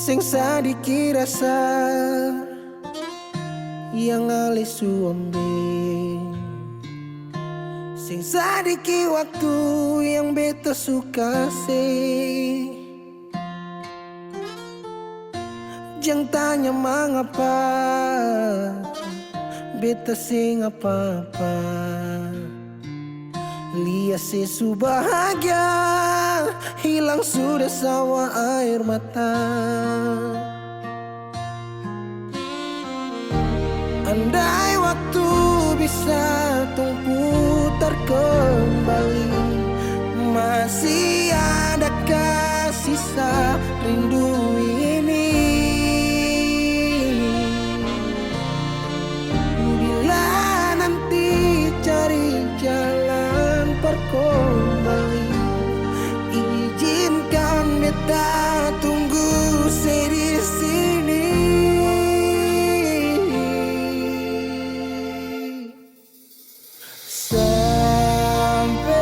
sing sadiki rasa yang alih suambe, sing sadiki waktu yang beta suka sih. Jangan tanya mengapa beta sing apa-apa, lihat sesu bahagia hilang sudah sawa air mata. Andai waktu bisa tung putar kembali, masih adakah sisa rindu ini? Bila nanti cari jalan kembali, izinkan beta tunggu di sini. Sampai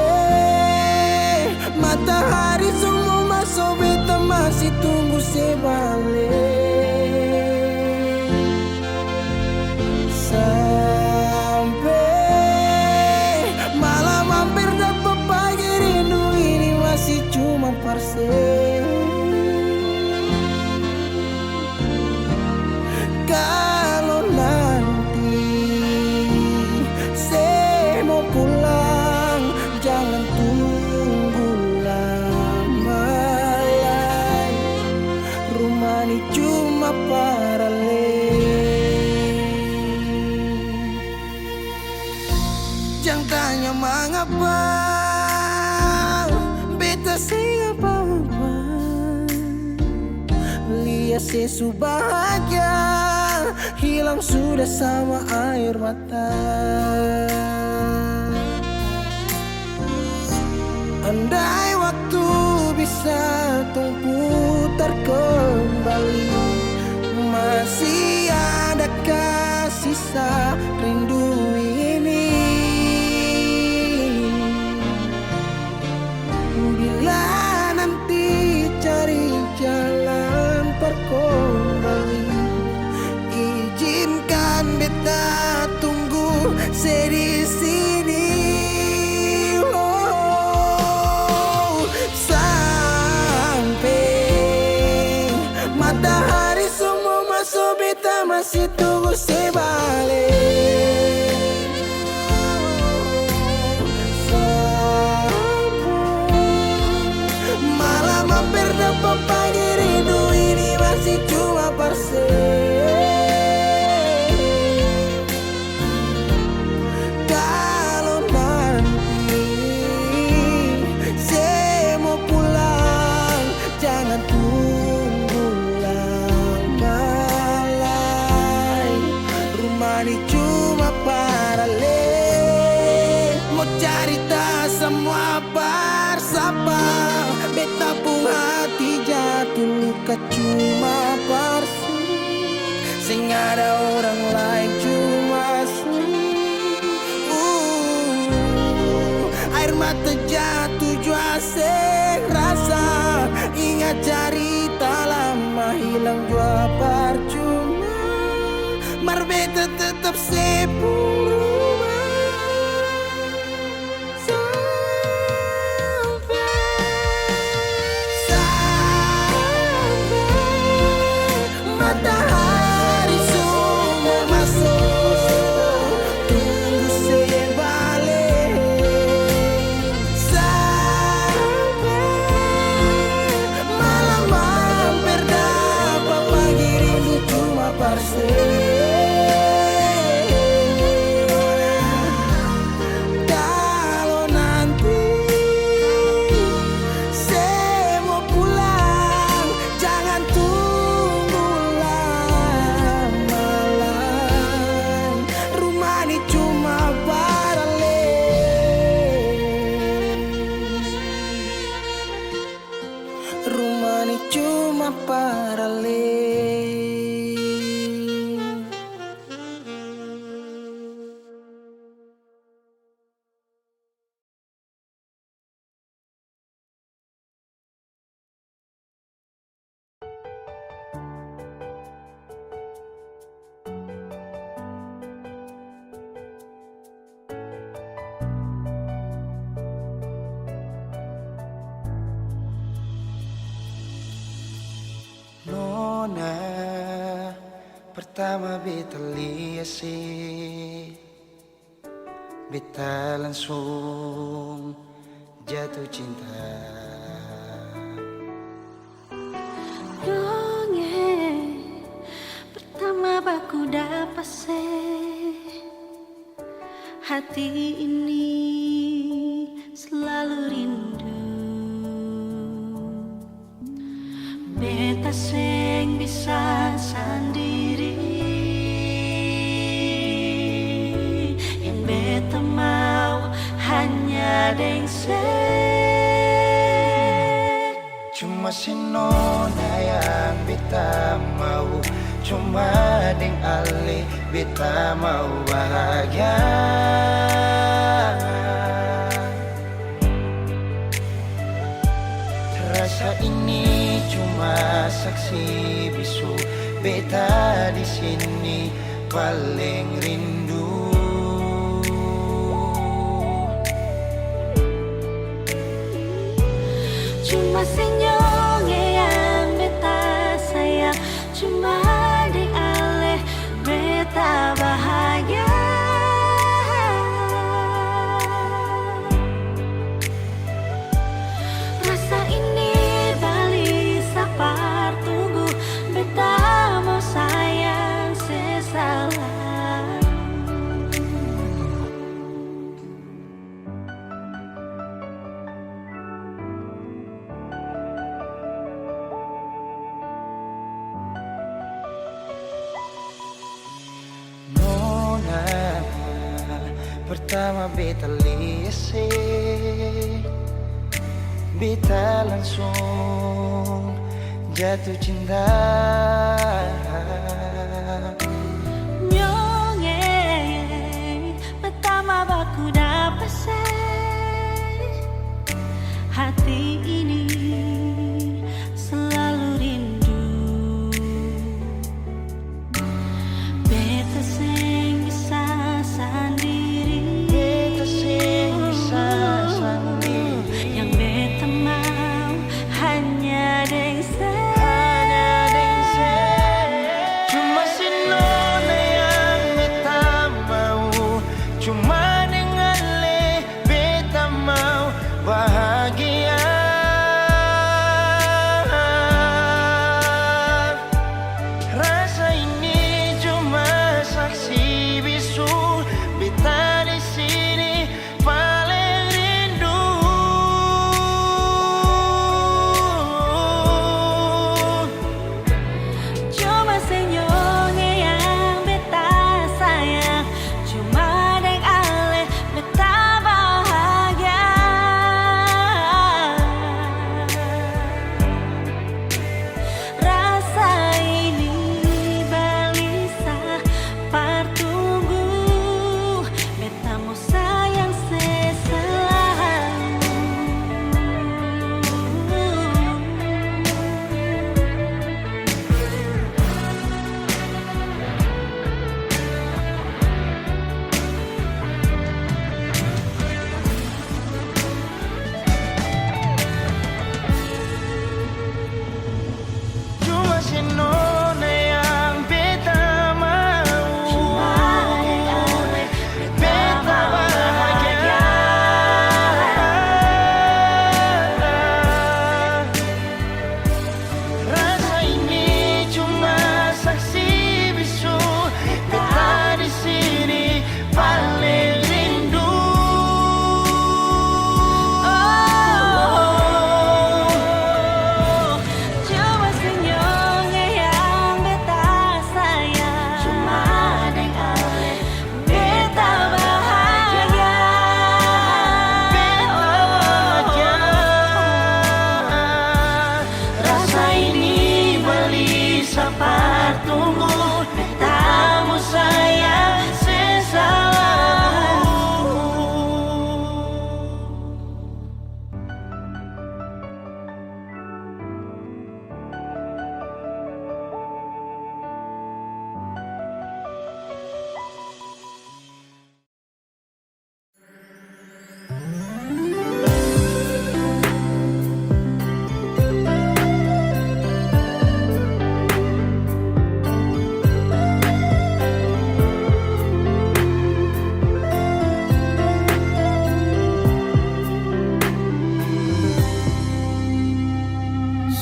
matahari semua masuk, beta masih tunggu sebalik. Sampai malam hampir dapat pagi, rindu ini masih cuma parse. Kalau nanti saya mau pulang, jangan tunggu lama. Rumah ini cuma paralel. Jangan tanya mengapa beta sing apa-apa, lihat sesu bahagia hilang sudah sama air mata. Andai waktu bisa tung putar kembali, masih adakah sisa rindu ini? Bila nanti cari jalan kembali, izinkan beta tunggu di sini. Oh, sampai matahari semua masuk, beta masih tunggu sebalik. Malam hampir dapat pagi, rindu ini masih cuma parse. Kalau nanti saya mau pulang, jangan tunggu lama lagi. Rumah ini cuma paralel, mau cerita semua bersapa. Beta pun hati jatuh luka cuma parsi, sing ada orang lain cuma air mata jatuh jua sing rasa, ingat cerita lama hilang jua percuma, mar beta tetap sepuluh. Matahari semua masuk, tunggu sebalik. Sampai malam hampir dapat pagi, rindu cuma parse. Kalau nanti saya mau pulang, jangan tunggu lama lagi. Rumah ini cuma paralel. Rumah ini cuma paralel. Pertama beta lihat sih, beta langsung jatuh cinta. Dongeng pertama baku dapat hati ini selalu rindu. Beta seng bisa sendiri, yang beta mau hanya deng Cuma si nona yang beta mau, cuma deng ale beta mau bahagia. Rasa ini cuma saksi bisu, beta di sini paling rindu. Cuma senyum yang beta sayang, cuma di ale beta bahagia. Rasa ini balik sapar tunggu, beta mau sayang sesalah. Pertama beta lihat sih, beta langsung jatuh cinta. Nyongeng pertama baku dapat hati ini selalu rindu. Beta seng bisa sendiri, yang beta mau hanya deng Cuma si nona yang beta mau, cuma dengan le beta mau bahagia. Rasa ini cuma saksi bisu, beta di sini paling rindu. Cuma senyum yang beta sayang, cuma deng ale beta bahagia. Rasa ini balisa partunggu, beta mau sayang seselalu. Cuma si nona yang beta mau, Cuma deng ale beta bahagia. Rasa ini cuma saksi bisu, beta di sini paling rindu. Cuma senyum yang beta sayang, cuma deng ale beta bahagia. Rasa ini beli sapar tunggu, beta mau sayang sesalalu.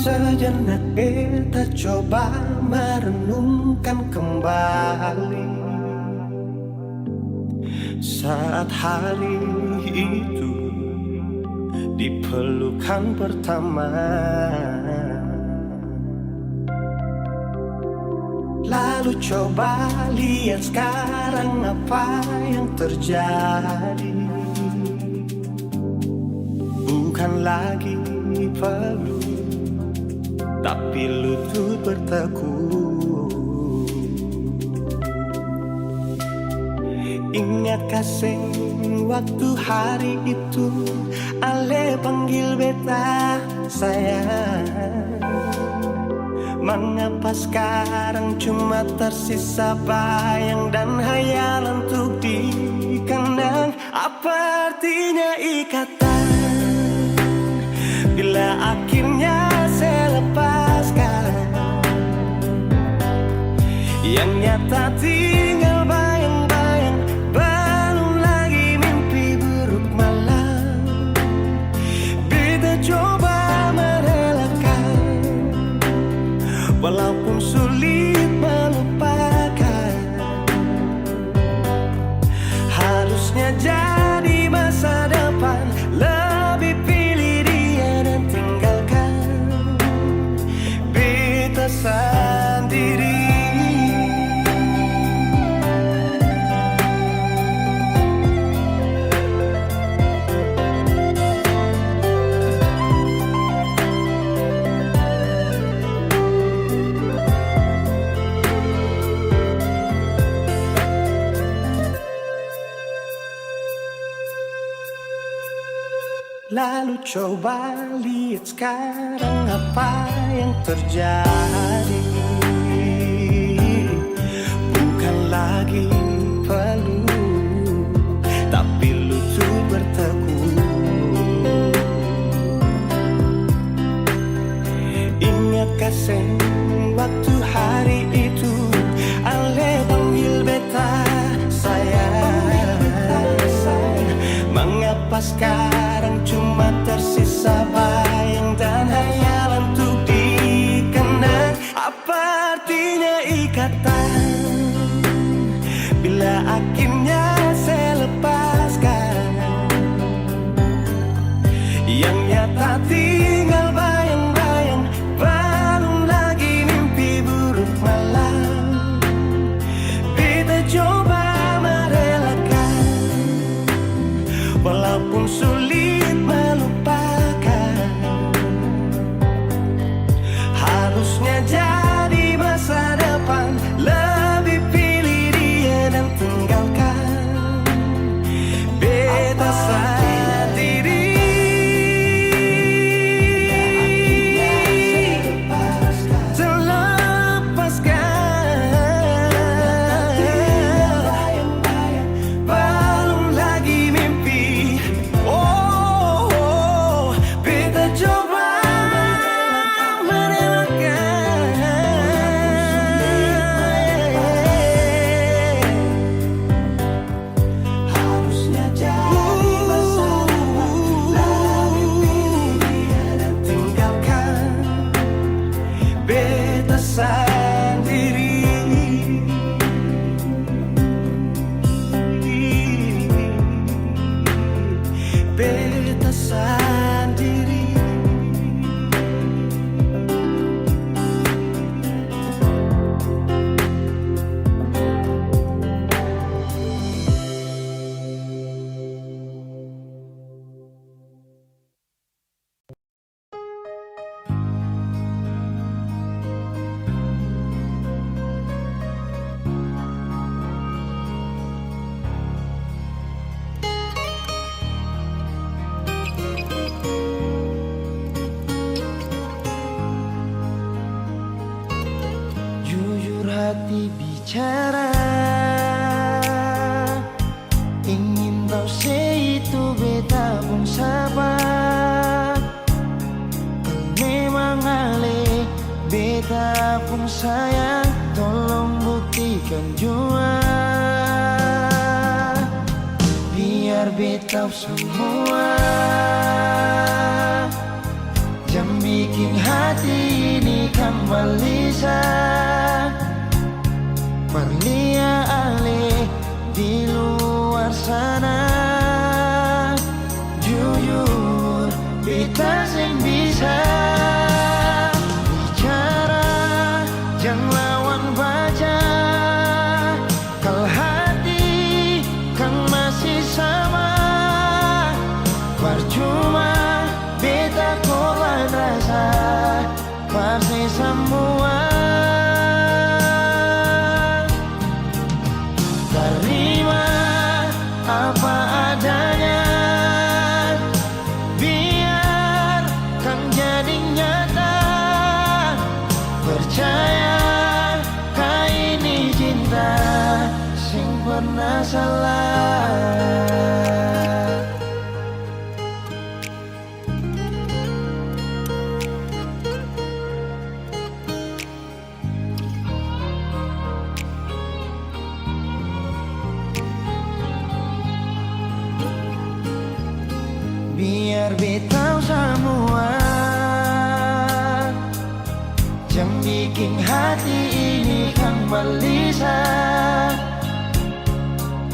Sejenak beta coba merenungkan kembali saat hari itu di pelukan pertama. Lalu coba lihat sekarang apa yang terjadi. Bukan lagi peluk, tapi lutut bertekuk. Ingat kasih waktu hari itu Ale panggil beta sayang. Mengapa sekarang cuma tersisa bayang dan hayalan untuk dikenang? Apa artinya ikatan bila akhirnya saya lepaskan? Yang nyata tinggal bayang-bayang, belum lagi mimpi buruk malam. Beta coba merelakan, walaupun sulit melupakan. Harusnya jadi masa depan, lebih pilih dia dan tinggalkan beta sendiri. Lalu coba lihat sekarang apa yang terjadi. Bukan lagi peluk, tapi lutut bertekuk. Ingat kasih waktu hari itu Ale panggil beta sayang. Mengapa sekarang cuma tersisa bayang dan hayalan untuk dikenang? Apa artinya ikatan bila akhirnya saya lepaskan? Yang nyata tinggal bayang-bayang, belum lagi mimpi buruk malam. Beta coba merelakan, walaupun sulit melupakan. Harusnya jadi masa depan, lebih pilih dia dan tinggalkan beta sendiri. Beta sendiri. Hati bicara, ingin tahu itu beta pun sabar. Memang Ale beta pun sayang, tolong buktikan jua. Biar beta semua, jam bikin hati ini kembali berlia alih di luar sana. Jujur beta sing bisa bicara, jangan lawan baca. Kalau hati kan masih sama, percuma beta korban rasa pasti semua. Terima apa adanya, biar kan jadi nyata. Percaya kau ini cinta sing pernah salah. Biar beta semua yang bikin hati ini kembali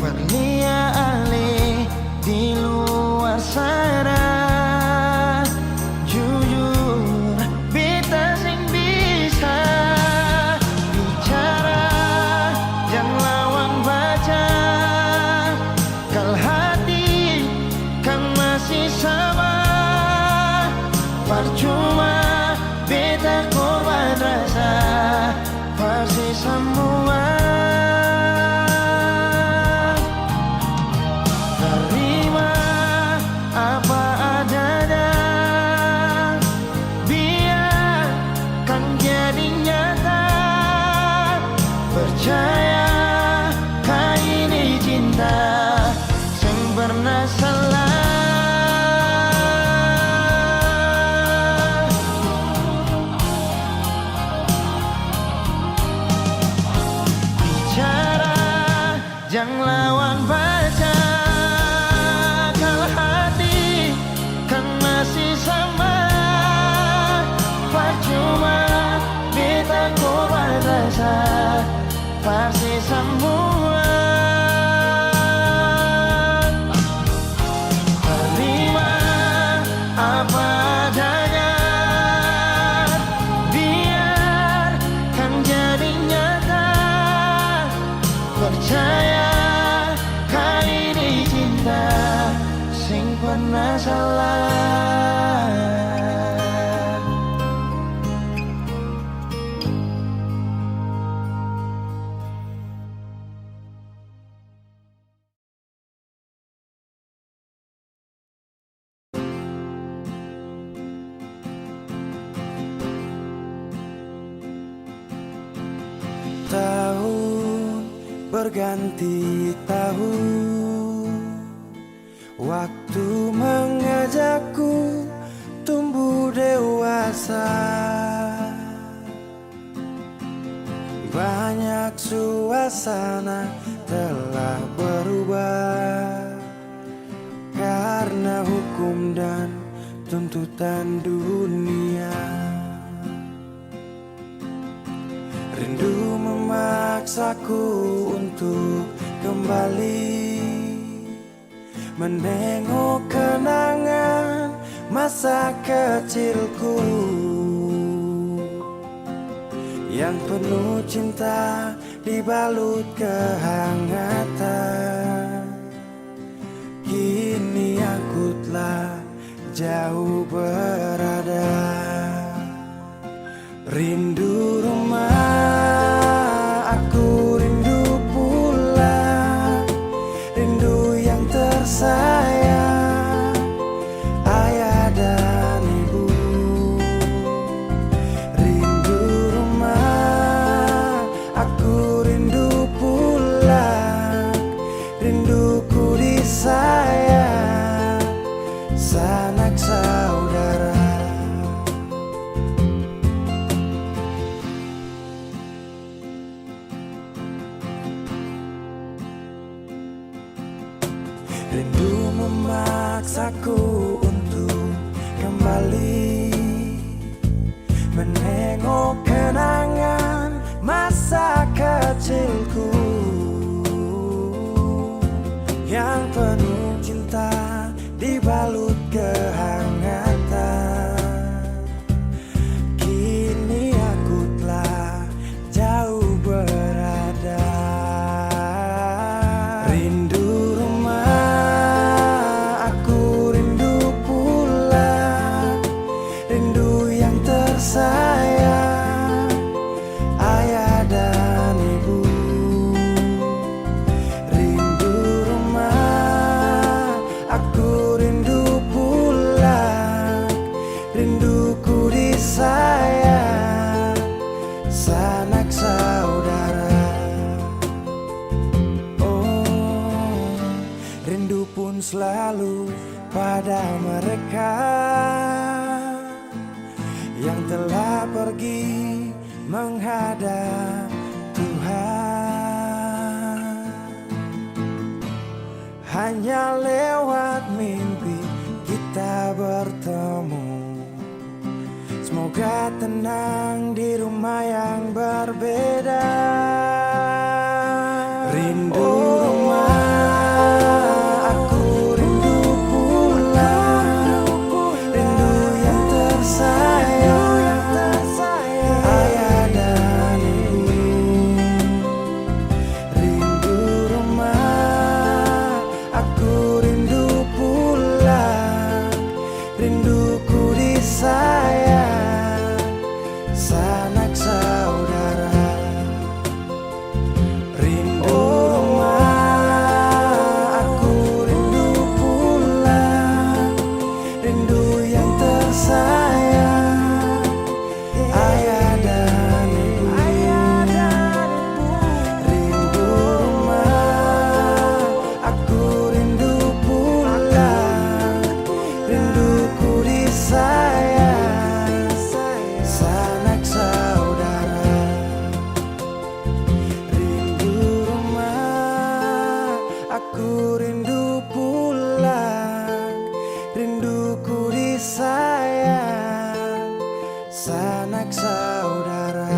berlia alih di luar sana. Jujur beta sing bisa bicara, jangan lawan baca. Kalau hati kan masih sama, percuma beta korban rasa pasti semua. Terima apa adanya, biar kan jadi nyata. Percaya kau ini cinta sing pernah salah. Jangan lawan baca, kalau hati kan masih sama, percuma beta korban rasa pasti semua. Terima apa adanya, biar kan jadi nyata. Percaya sing pernah salah. Tahun berganti tahun, waktu mengajakku tumbuh dewasa. Banyak suasana telah berubah karena hukum dan tuntutan dunia. Rindu memaksaku untuk kembali menengok kenangan masa kecilku yang penuh cinta dibalut kehangatan. Kini aku telah jauh berada, rindu rumah, aku rindu pulang, rindu yang tersayang, ayah dan ibu. Rindu rumah, aku rindu pulang, rinduku disayang, sanak saudara. Rindu memaksaku untuk kembali tersayang, ayah dan ibu. Rindu rumah, aku rindu pulang, rinduku disayang, sanak saudara. Oh, rindu pun selalu pada mereka yang telah pergi menghadap Tuhan. Hanya lewat mimpi kita bertemu. Semoga tenang di rumah yang berbeda. Rindu rumah, aku rindu pulang, rindu yang tersayang, ayah dan ibu. Rindu rumah, aku rindu pulang, rinduku disayang, sanak saudara. Rindu rumah, aku rindu pulang, rindu yang tersayang, ayah dan ibu. Rindu rumah, aku rindu pulang, rinduku disayang, sanak saudara. Rindu rumah, aku rindu pulang, rinduku disayang, sanak saudara.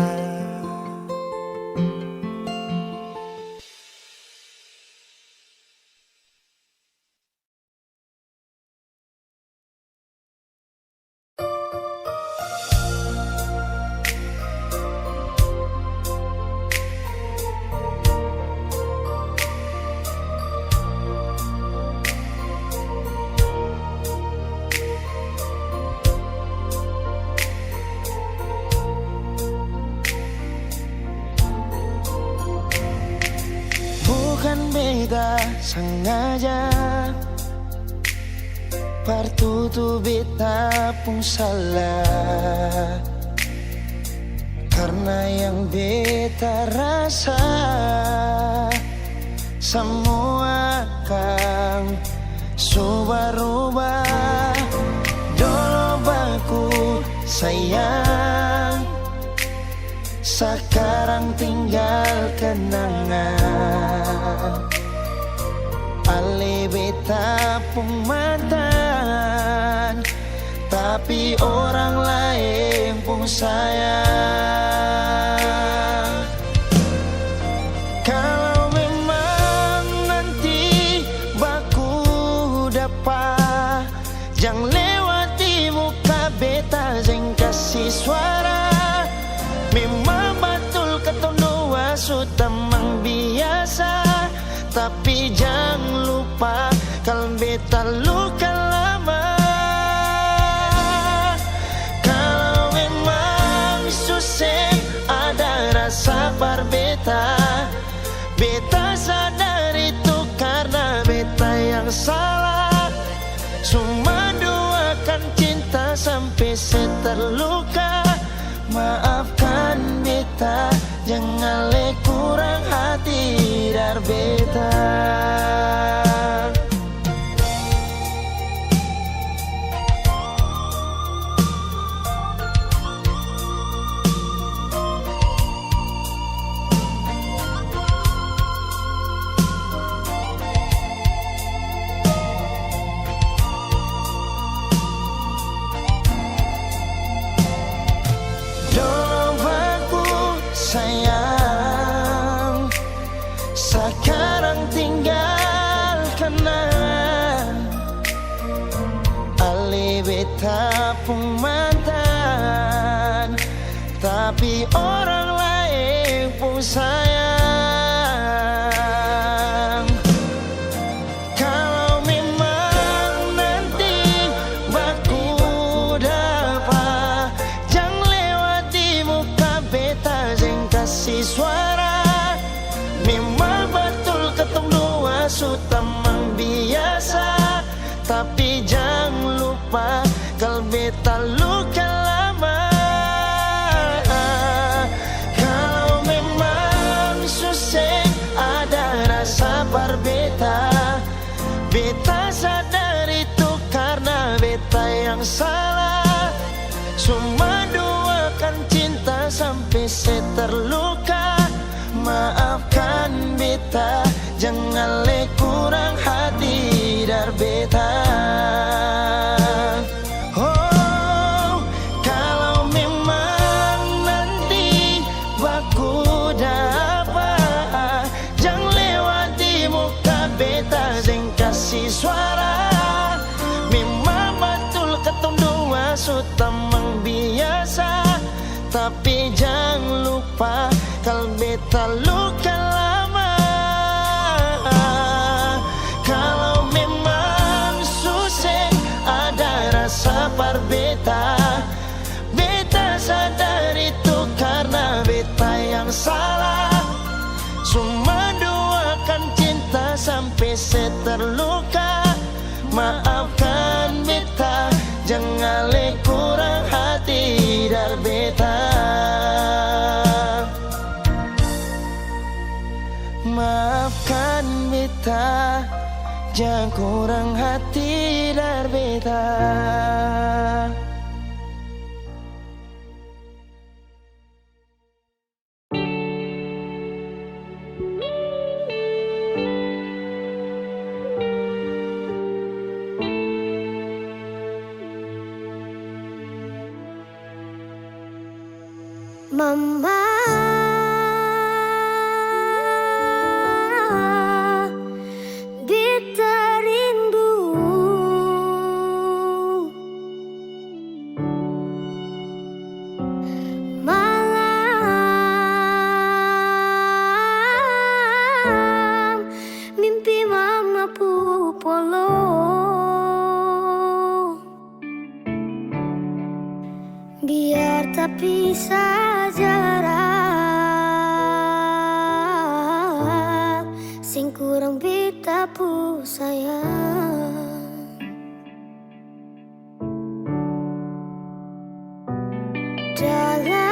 Bukan beta sengaja, partutu beta pun salah, karena yang beta rasa semua akan subah-rubah. Dulu baku sayang, sekarang tinggal kenangan. Ale beta pun mantan, tapi orang lain pun sayang. Kalau memang nanti baku dapat, jangan lewati muka beta, jangan kasih suara. Memang betul ketondoa sudah biasa, tapi jangan lupa kalau beta luka lama. Kalau memang susah ada rasa berbeta, beta sadar itu karena beta yang salah. Cuma doakan cinta sampai saya terluka. Maafkan beta, jangan le kurang hati dar beta. Sayang, sekarang tinggal kenangan. Ale beta pun mantan, tapi orang lain pun sayang. Kalau memang nanti baku dapat, jangan terluka. Maafkan beta, jangan le kurang hati dar beta. Oh, kalau memang nanti baku dapat, jangan lewati muka beta sing kasih suara. Memang betul ketong dua sutamang biasa, tapi jangan lupa kalau beta luka lama. Kalau memang susah ada rasa par beta, beta sadar itu karena beta yang salah. Cuma doakan cinta sampai terluka. Maafkan beta, jangan le kurang hati dar beta. Maafkan beta, jangan kurang hati dar beta. Mama, beta rindu malam, mimpi mama pupolo. Biar tapi jarak sing kurang beta pu sayang. Dalam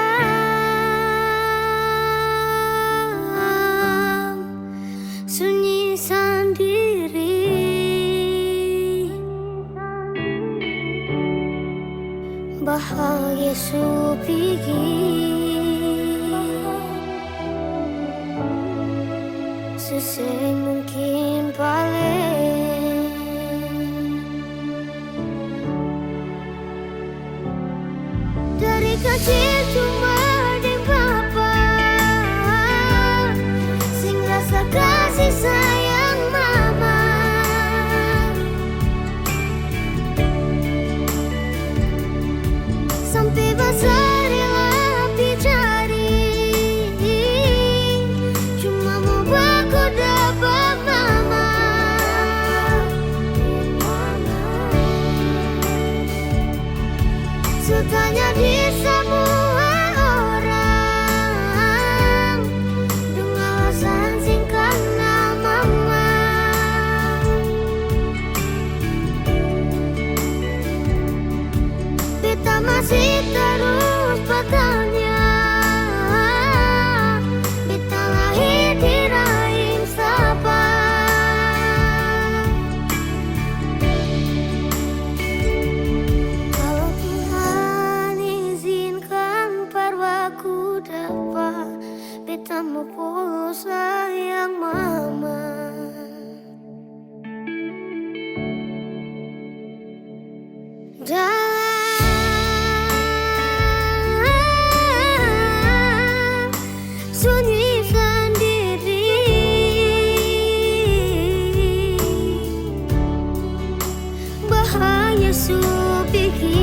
sunyi sendiri, bahagia supigi seseng mungkin paling. Dari kecil cuma di papa sing rasa kasih sayang mama. Sampai besar rela dicari, cuma mau baku dapat mama. Sutanya di semua orang, dengan alasan singkat nama mama. Beta masih terus bertanya, beta lahir di rahim siapa? Kalau Tuhan izinkan parwaku dapat, beta mau pulang sayang mama. Dalam sunyi sendiri, bahaya supiki.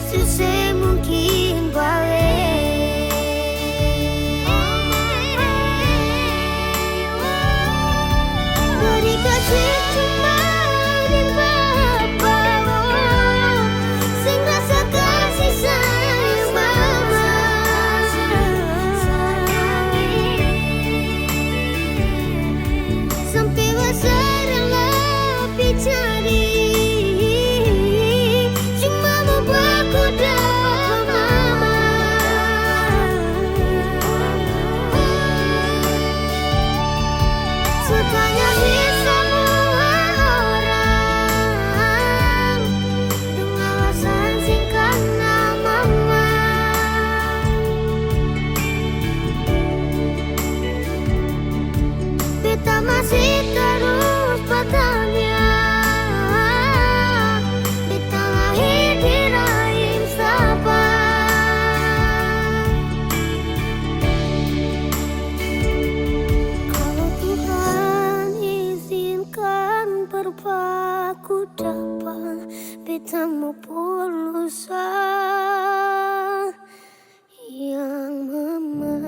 Susah mungkin balik. Dari kecil cuma di papa sing rasa kasih sayang mama. Sampai besar rela dicari, cuma mau baku dapat. semua pulsa yang mama.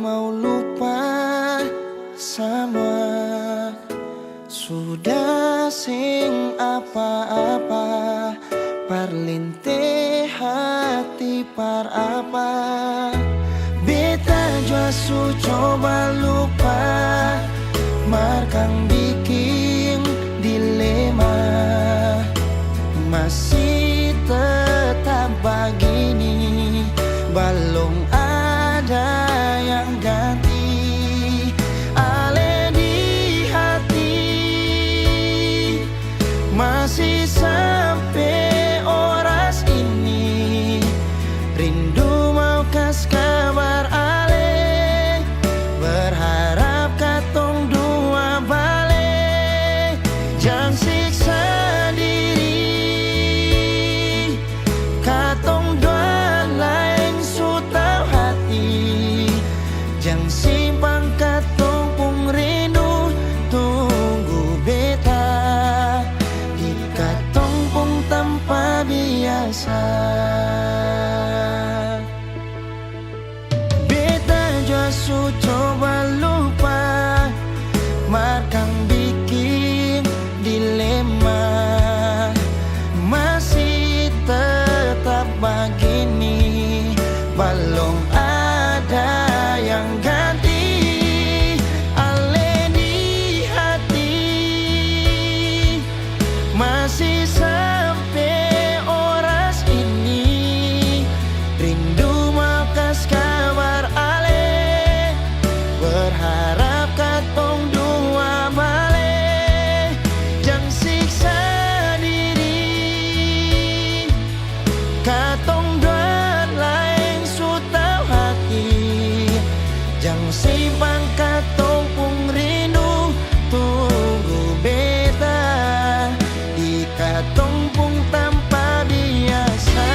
Mau lupa sama sudah sing apa-apa parlinte hati par apa beta jua su coba lupa markang bikin dilema masih tetap begini balong ada yang ganti ale di hati masih sampai oras ini rindu mau kas kabar ale berharap katong dua balik jangan siksa diri katong dua lain su tau hati jangan simpang katong pung rindu tunggu beta di katong pung tanpa biasa beta jua su coba lupa markang bikin dilema masih tetap begini balong ada yang ganti ale di hati masih sampai oras ini rindu mau kas kabar ale berharap katong dua balik jangan siksa diri katong dua lain su tau hati jangan simpang katong pung rindu tunggu beta di katong pung tanpa biasa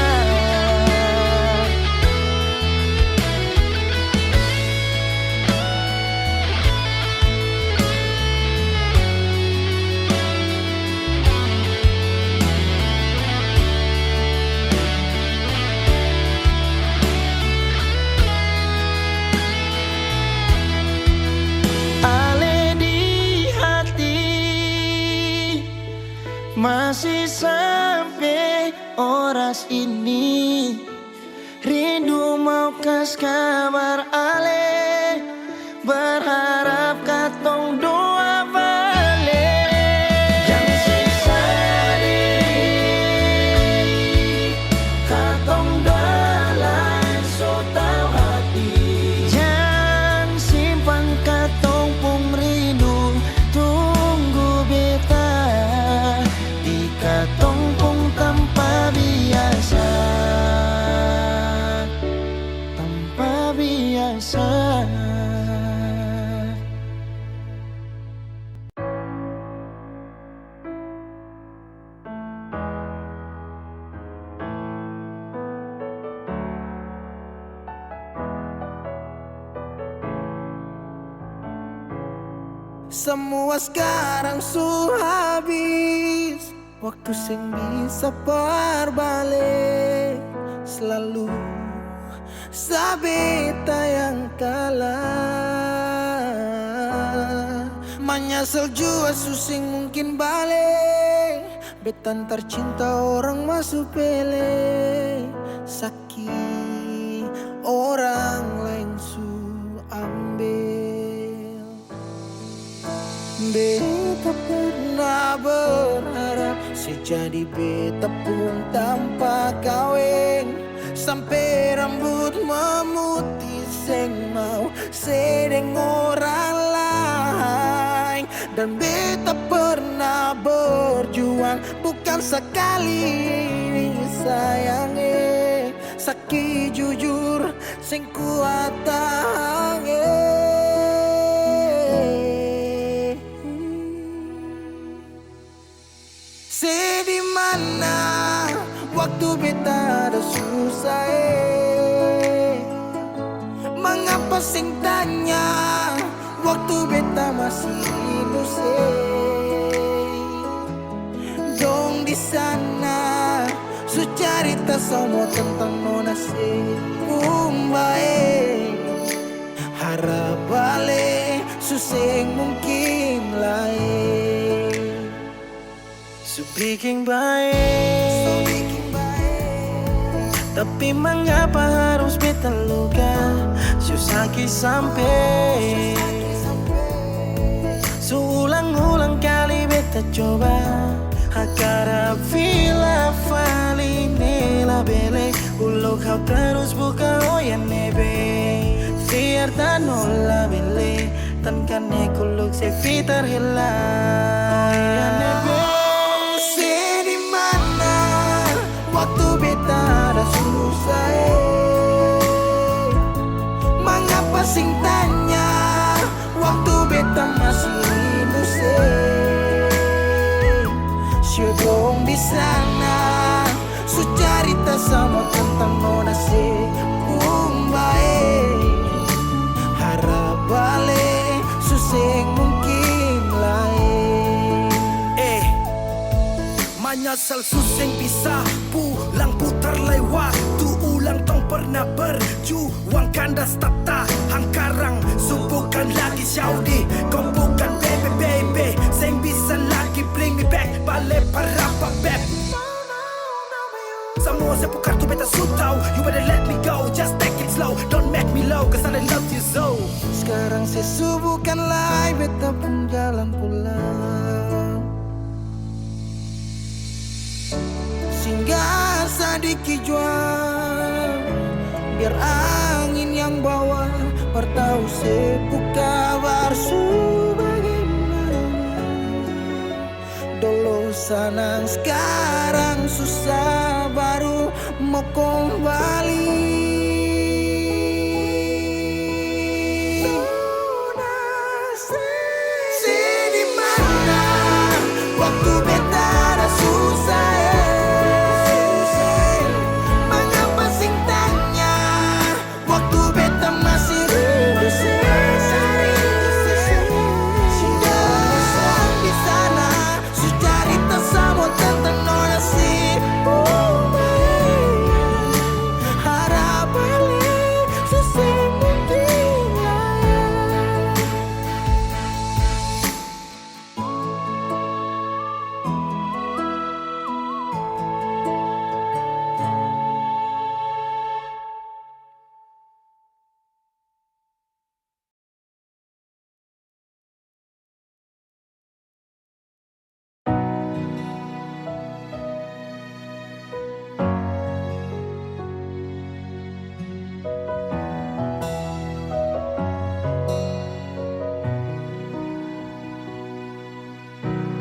masih sampai oras ini rindu mau kas kabar ale berharap katong dua balik jangan siksa diri katong dua lain so tau hati jangan simpan katong pung rindu tunggu beta katong pung tanpa biasa tanpa biasa semua sekarang su habis waktu sing bisa berbalik selalu sabeta yang kalah menyesal jua susing mungkin balik betan tercinta orang masuk pele sakit orang lain su ambil beta pernah berharap sejadi beta pun tanpa kawin sampai rambut memutih seng mau sedeng orang lain Dan beta pernah berjuang, bukan sekali sayange. Sakit jujur sing kuat tahange. Di mana waktu beta ada susah Mengapa sing tanya waktu beta masih hidup Dong di sana su cerita semua tentang nona Kumbae harap balik suseng mungkin lain So bikin baik, tapi mengapa harus beta luka Susaki sampai Seulang-ulang kali beta coba Hakara vila fali nela bele Ulo kau terus buka oya nebe Fiar tanola bele Tan kane kuluk se fitar hela Oya nebe Waktu beta ada susah Mengapa sing tanya Waktu beta masih hidup Syedong di sana Su cerita sama tentang nona Kumbae harap balik suseng mungkin lain Menyesal suseng bisa pulang putar lewat Tu ulang tong pernah berjuang kandas tata Hangkarang subukan lagi Saudi Kau bukan baby Seng bisa lagi bring me back Balik para babet Semua sepuh kartu beta sutau You better let me go Just take it slow Don't make me low Cause I love you so Sekarang saya subuhkan lagi beta pun jalan pulang Singgah sadiki jual Biar angin yang bawa Pertahu sepuh kabar bagaimana Dulu senang sekarang susah baru mau kembali Di mana waktu beta ada susah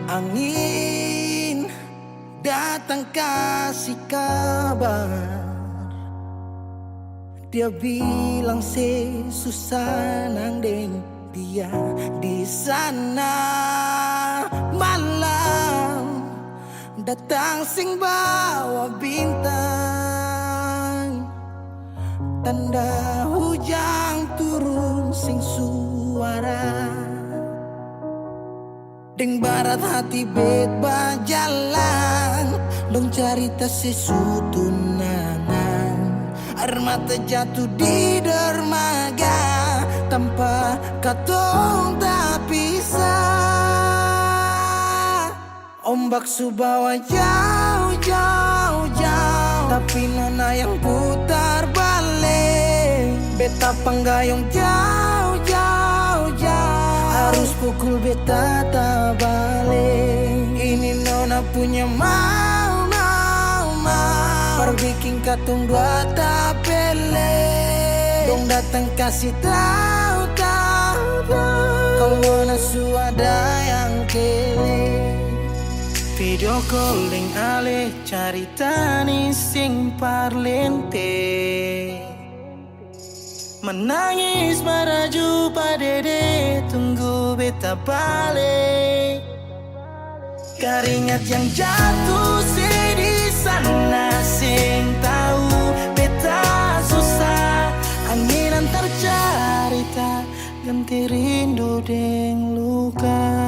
Angin datang kasih kabar Dia bilang susah nang deng dia di sana Malam datang sing bawa bintang Tanda hujan turun sing suara Deng barat hati bet bajalan Dong cerita sesutunangan Air mata jatuh di dermaga Tanpa katong tak pisah Ombak subawa jauh Tapi nona yang putar balik Beta panggayong jauh Harus pukul beta tak balik Ini nona punya mau Perbikin katong dua tak pele Dong datang kasih tahu Kalau nona su ada yang kele. Video calling ale caritani sing parlente, menangis maraju padede tunggu beta balik. Keringat yang jatuh di sana sing tahu beta susah. Angin antar cerita ganti rindu deng luka.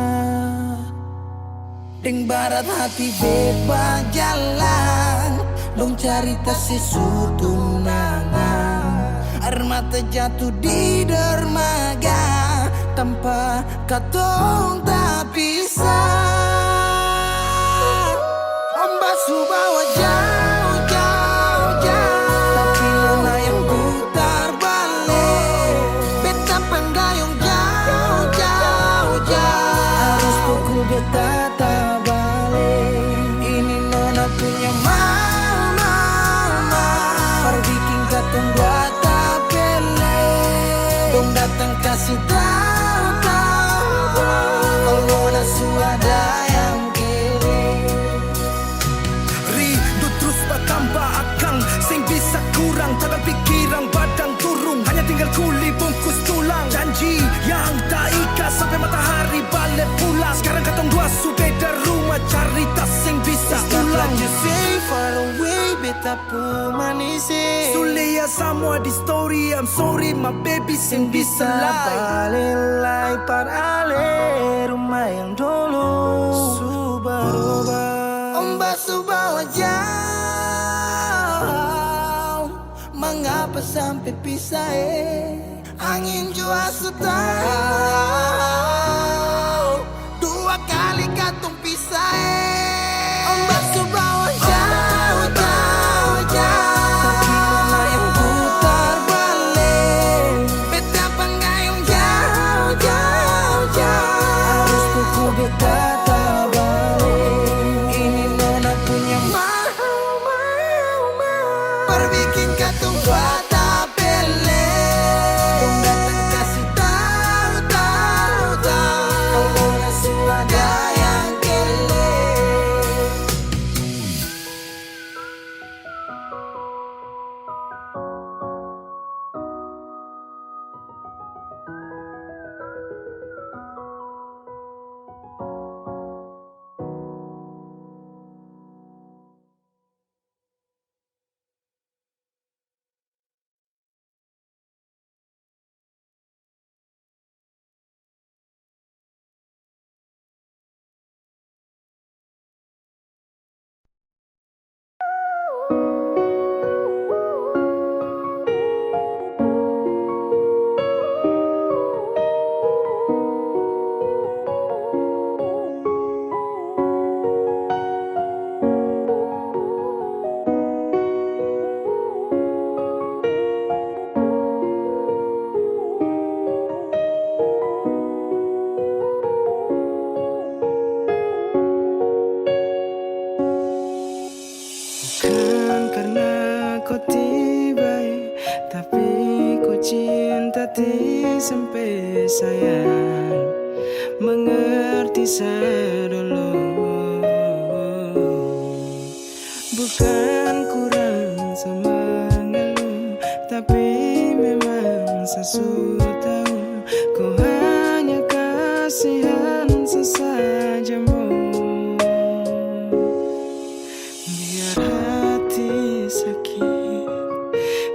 Deng barat hati bebas jalan, dong cerita sesutunangan. Air mata jatuh di dermaga, tanpa katong tak bisa. Ombak bawa jauh, jauh, jauh, tapi luna yang putar balik. Beta penggayung jauh, jauh, jauh, harus pukul beta tak balik. Ini nona punya mama, perbikin katong buat tak bele. Dong datang kasih tahu, kalau nona suada yang kere. Rindu terus bertambah akang, sing bisa kurang, takkan pikiran badang turung. Hanya tinggal kuli bungkus tulang, janji yang tak ikat sampai matahari balik pulang. Sekarang katong dua su beda rumah, cari tas sing bisa ulang. You say far away, beta pun manis. Sulia semua di story, I'm sorry my baby sing bisa Balelai par ale rumah yang dulu Subaroba. Ombak subawa jauh, mengapa sampai pisah angin jua tahu, dua kali katong pisah Ombak subawa jauh, jauh, jauh, tapi mana yang putar balik. Beta penggayung jauh, jauh, jauh, harus pukul beta tak balik. Ini nona punya mau, perbikin katong buat tak bele. Dong datang kasih tahu, tahu, tahu, kalau nona suada yang kele. Bukan karena kau tiba, tapi kau cinta sampai sayang, mengerti sedulu. Bukan kurang sama ngeluh, tapi memang sesuatu tahu kau hanya kasihan sesajamu. Biar hati sakit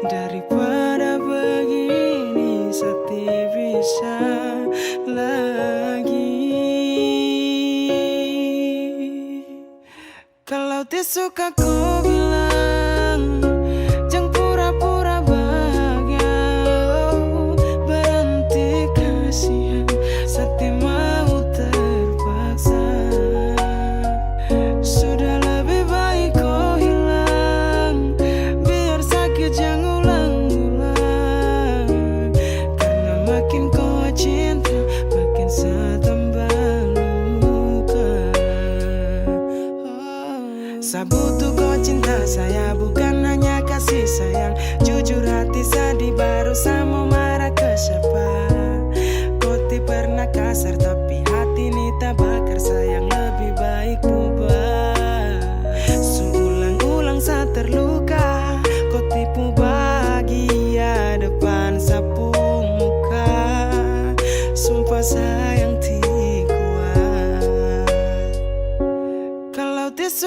daripada begini, sakit bisa lagi. Kalau tidak suka ku bilang, jangan pura-pura bahagia. Berhenti kasihan, sakit mau terpaksa. Sudah lebih baik kau hilang, biar sakit jangan ulang-ulang. Karena makin kau cinta, makin saya tambah luka. Saya butuh kau cinta saya, bukan hanya kasih sayang. Jujur hati sedih, baru saya mau marah ke siapa. Kau tidak pernah kasar, tapi hati ini tak bakar.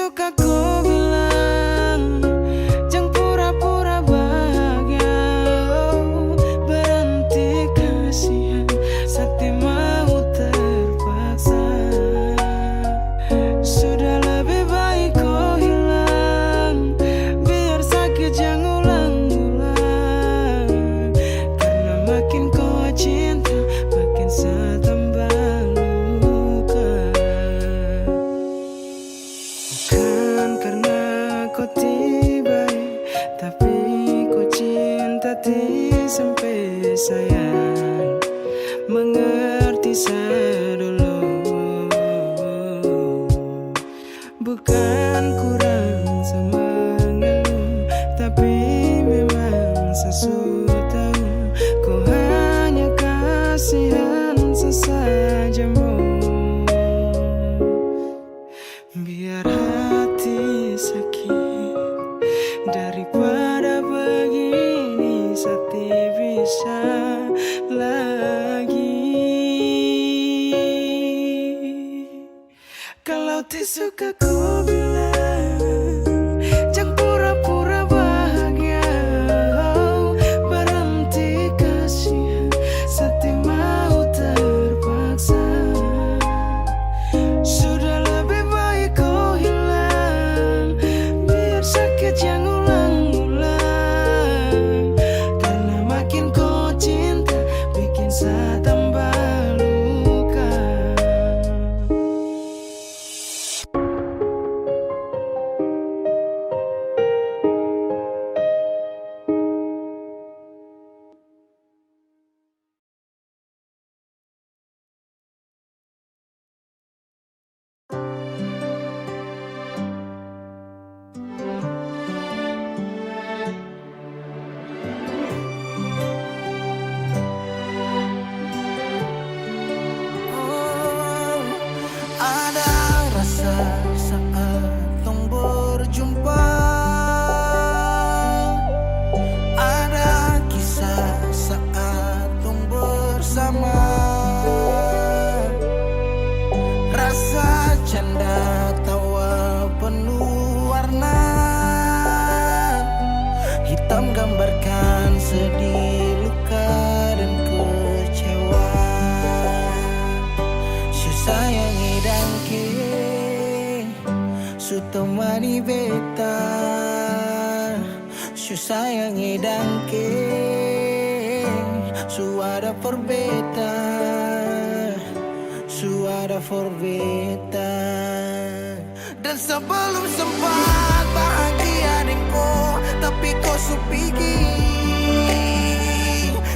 suka ku bilang, jangan pura-pura bahagia. Oh, berhenti kasihan, sakti mau terpaksa. Sudah lebih baik kau hilang, biar sakit jangan ulang-ulang. Karena makin kau cinta, makin saya tambah luka. Bukan karena kau tiba, tapi kau cinta sampai sayang. Mengerti saya dulu, bukan kurang sama ngeluh, tapi memang saya sudah tahu kau hanya kasihan sesajamu. Biar hati sakit daripada begini, sakti bisa lagi. Kalau tak suka ku bilang, jangan pura-pura bahagia. Oh, berhenti kasihan, sakti mau terpaksa. Sudah lebih baik kau hilang, biar sakit jangan ulang-ulang. Karena makin kau cinta, bikin saya tambah luka. Oh, ada rasa saat tong berjumpa, ada kisah saat tong bersama. Rasa canda tawa penuh warna, hitam gambarkan sedih, luka dan kecewa. Sayangi dangke, su temani beta. Su sayangi dangke, su ada for beta, su ada for beta. Dan sebelum sempat bahagia denko, tapi kau su pergi.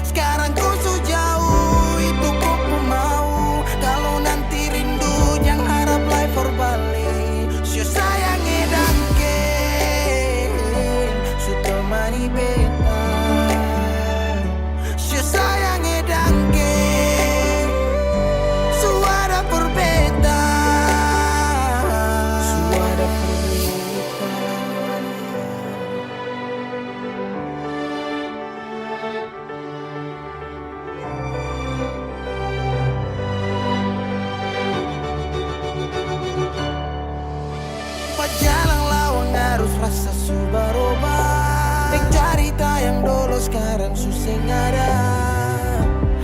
Sekarang kau su jauh, itu kau pun mau. Kalau nanti rindu jangan harap life for balik. Su sayangi dangke, su temani beta. Su sayangi dangke, su ada for beta, su ada for beta. Jalan lawang harus rasa su berubah. Dek cerita yang dulu sekarang susah ada.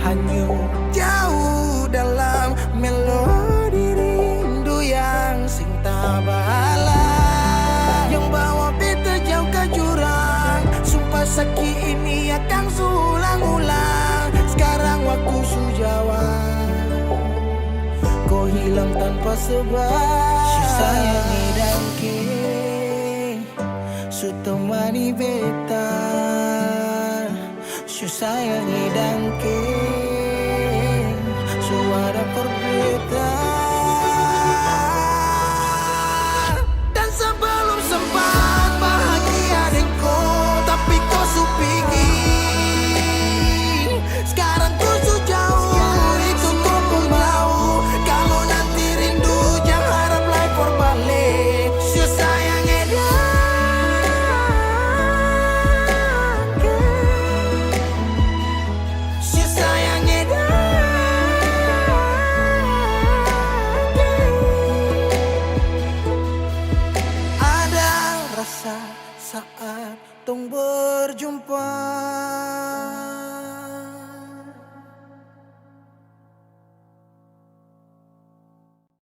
Hanyut jauh dalam melodi rindu yang sing tak bahala, yang bawa beta jauh ke jurang. Sumpah sakit ini akan ulang-ulang. Sekarang waktu su jawab, kau hilang tanpa sebab. Su sayangi dangke, su temani beta. Su sayangi dangke, su ada for beta. Dan sebelum sempat bahagia denko, tapi kau su pergi. Sekarang kau su jauh, itu kau pun mau. Kalau nanti rindu jangan harap life for balik. Su sayangi dangke, su sayangi rasa saat tong berjumpa.